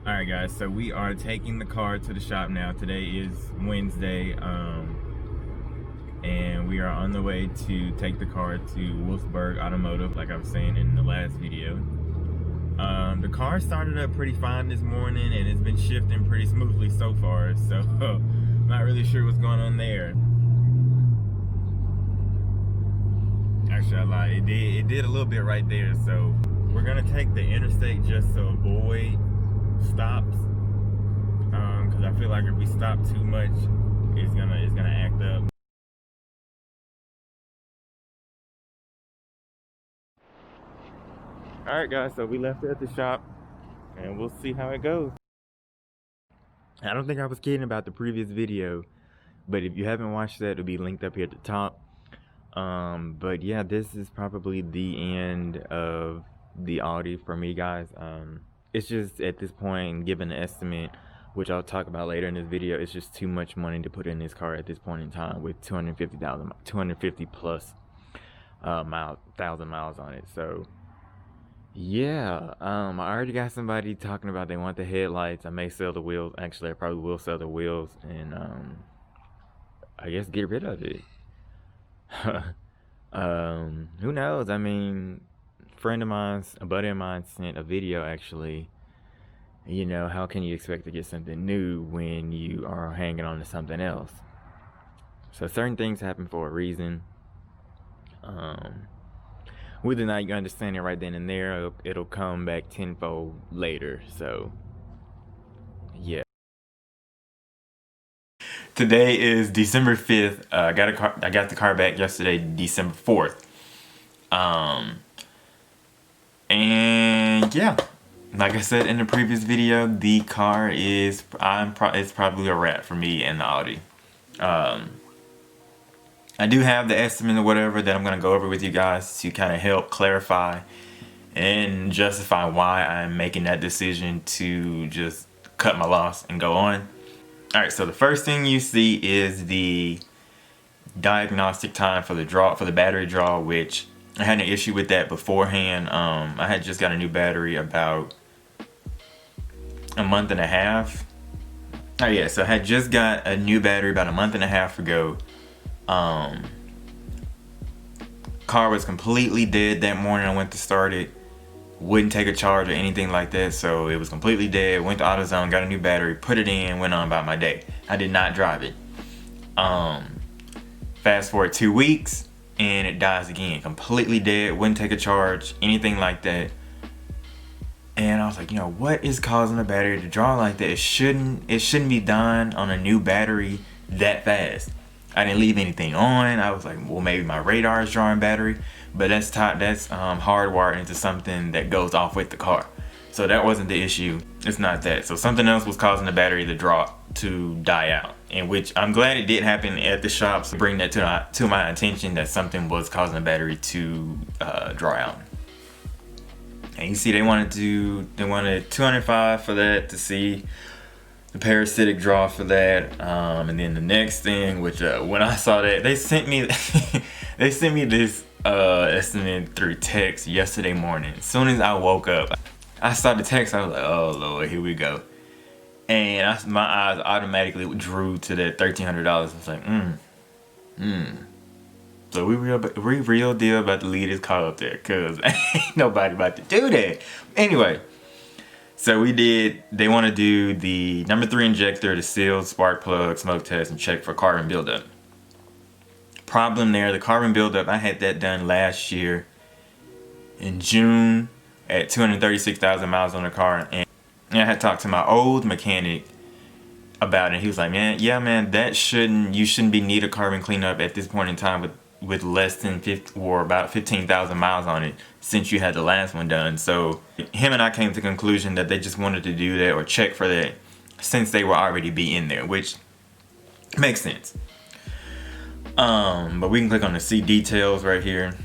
Alright guys, so we are taking the car to the shop now. Today is Wednesday, and we are on the way to take the car to Wolfsburg Automotive, like I was saying in the last video. The car started up pretty fine this morning and it's been shifting pretty smoothly so far, so I'm not really sure what's going on there. Actually, I lied. It did a little bit right there, so we're gonna take the interstate just to avoid stops, because I feel like if we stop too much, it's gonna act up. All right, guys. So we left it at the shop, and we'll see how it goes. I don't think I was kidding about the previous video, but if you haven't watched that, it'll be linked up here at the top. But yeah, this is probably the end of the Audi for me, guys. It's just at this point, given the estimate, which I'll talk about later in this video, it's just too much money to put in this car at this point in time with 250 plus thousand miles on it. So yeah, I already got somebody talking about they want the headlights. I may sell the wheels. Actually, I probably will sell the wheels and I guess get rid of it. Who knows? I mean, a buddy of mine sent a video actually. You know, how can you expect to get something new when you are hanging on to something else? So certain things happen for a reason. Whether or not you understand it right then and there, it'll come back tenfold later. So yeah. Today is December 5th. I got the car back yesterday, December 4th. And yeah, like I said in the previous video, the car is it's probably a wrap for me and the Audi. I do have the estimate or whatever that I'm gonna go over with you guys to kind of help clarify and justify why I'm making that decision to just cut my loss and go on. All right, so the first thing you see is the diagnostic time for the battery draw, which I had an issue with that beforehand. I had just got a new battery about a month and a half. Oh yeah, so I had just got a new battery about a month and a half ago. Car was completely dead that morning. I went to start it, wouldn't take a charge or anything like that, so it was completely dead. Went to AutoZone, got a new battery, put it in, went on about my day. I did not drive it. Fast forward 2 weeks and it dies again, completely dead, wouldn't take a charge, anything like that. And I was like, you know, what is causing the battery to draw like that? It shouldn't be done on a new battery that fast. I didn't leave anything on. I was like, well, maybe my radar is drawing battery, but that's hardwired into something that goes off with the car. So that wasn't the issue. It's not that. So something else was causing the battery to die out, and which I'm glad it did happen at the shop. So bring that to my attention that something was causing the battery to draw out. And you see, they wanted $205 for that to see the parasitic draw for that. And then the next thing, which when I saw that, they sent me this estimate through text yesterday morning. As soon as I woke up, I saw the text. I was like, oh Lord, here we go. And my eyes automatically drew to that $1,300. I was like, So we real deal about to leave this car up there, cause ain't nobody about to do that. Anyway, so they want to do the number 3 injector, the seal, spark plug, smoke test, and check for carbon buildup. Problem there, the carbon buildup, I had that done last year in June at 236,000 miles on the car, and I had talked to my old mechanic about it. He was like, yeah man, you shouldn't need a carbon cleanup at this point in time with less than about 15,000 miles on it since you had the last one done. So him and I came to the conclusion that they just wanted to do that or check for that since they were already be in there, which makes sense. But we can click on the see details right here.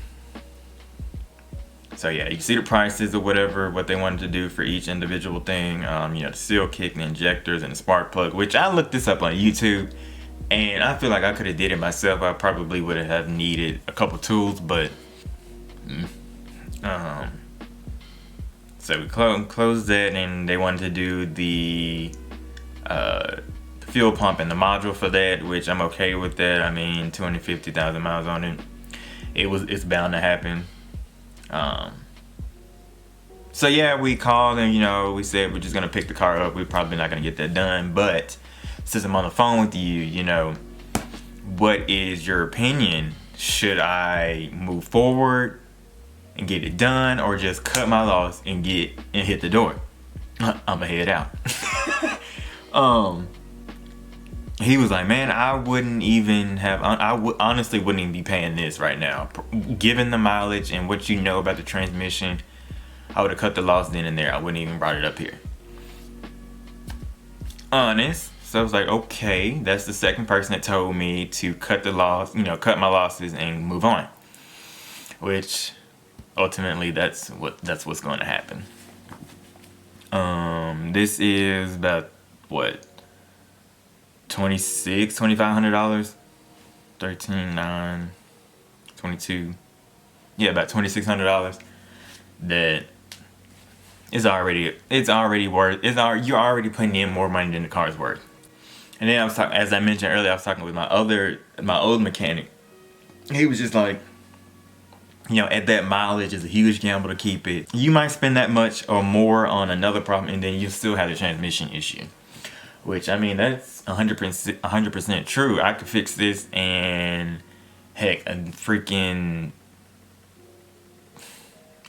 So yeah, you can see the prices or whatever, what they wanted to do for each individual thing. You know, the seal kick, the injectors, and the spark plug, which I looked this up on YouTube. And I feel like I could have did it myself. I probably would have needed a couple tools, but so So we closed that, and they wanted to do the fuel pump and the module for that, which I'm okay with that. I mean, 250,000 miles on it. It's bound to happen. So yeah, we called and, you know, we said we're just gonna pick the car up. We're probably not gonna get that done, but since I'm on the phone with you, you know, what is your opinion? Should I move forward and get it done, or just cut my loss and hit the door? I'ma head out. He was like, man, I honestly wouldn't even be paying this right now. Given the mileage and what you know about the transmission, I would have cut the loss then and there. I wouldn't even brought it up here. Honest. So I was like, okay, that's the second person that told me to cut the loss, you know, cut my losses and move on. Which ultimately that's what's going to happen. This is about what? $2,500, 13,900, 22. Yeah, about $2,600. That is already worth. You're already putting in more money than the car's worth. And then I was talking, as I mentioned earlier, I was talking with my old mechanic. He was just like, you know, at that mileage, it's a huge gamble to keep it. You might spend that much or more on another problem, and then you still have the transmission issue. Which, I mean, that's 100% true. I could fix this, and heck, a freaking,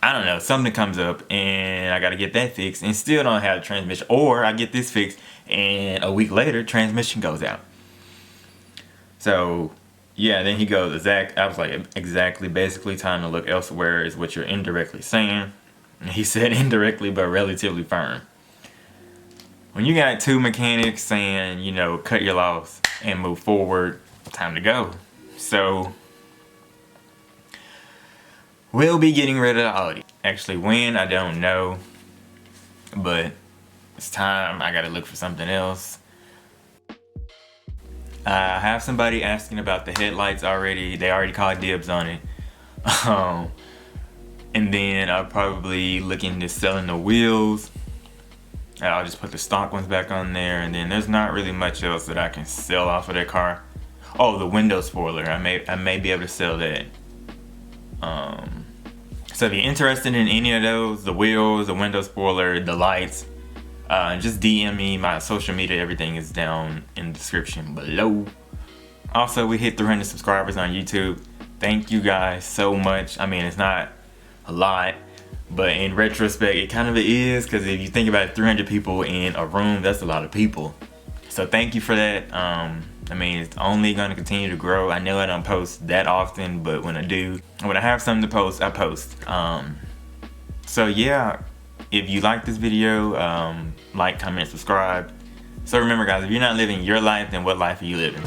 I don't know, something comes up and I gotta get that fixed and still don't have the transmission. Or I get this fixed and a week later, transmission goes out. So yeah, then he goes, I was like, exactly, basically time to look elsewhere is what you're indirectly saying. And he said indirectly, but relatively firm. When you got two mechanics saying, you know, cut your loss and move forward, time to go. So we'll be getting rid of the Audi. Actually, when, I don't know. But it's time. I gotta look for something else. I have somebody asking about the headlights already. They already called dibs on it. And then I'll probably look into selling the wheels. I'll just put the stock ones back on there, and then there's not really much else that I can sell off of that car. Oh, the window spoiler. I may be able to sell that. So if you're interested in any of those, the wheels, the window spoiler, the lights, just DM me. My social media, everything is down in the description below. Also, we hit 300 subscribers on YouTube. Thank you guys so much. I mean, it's not a lot, but in retrospect, it kind of is, because if you think about it, 300 people in a room, that's a lot of people. So thank you for that. I mean, it's only going to continue to grow. I know I don't post that often, but when I do, when I have something to post, I post. So yeah, if you like this video, like, comment, subscribe. So remember guys, if you're not living your life, then what life are you living?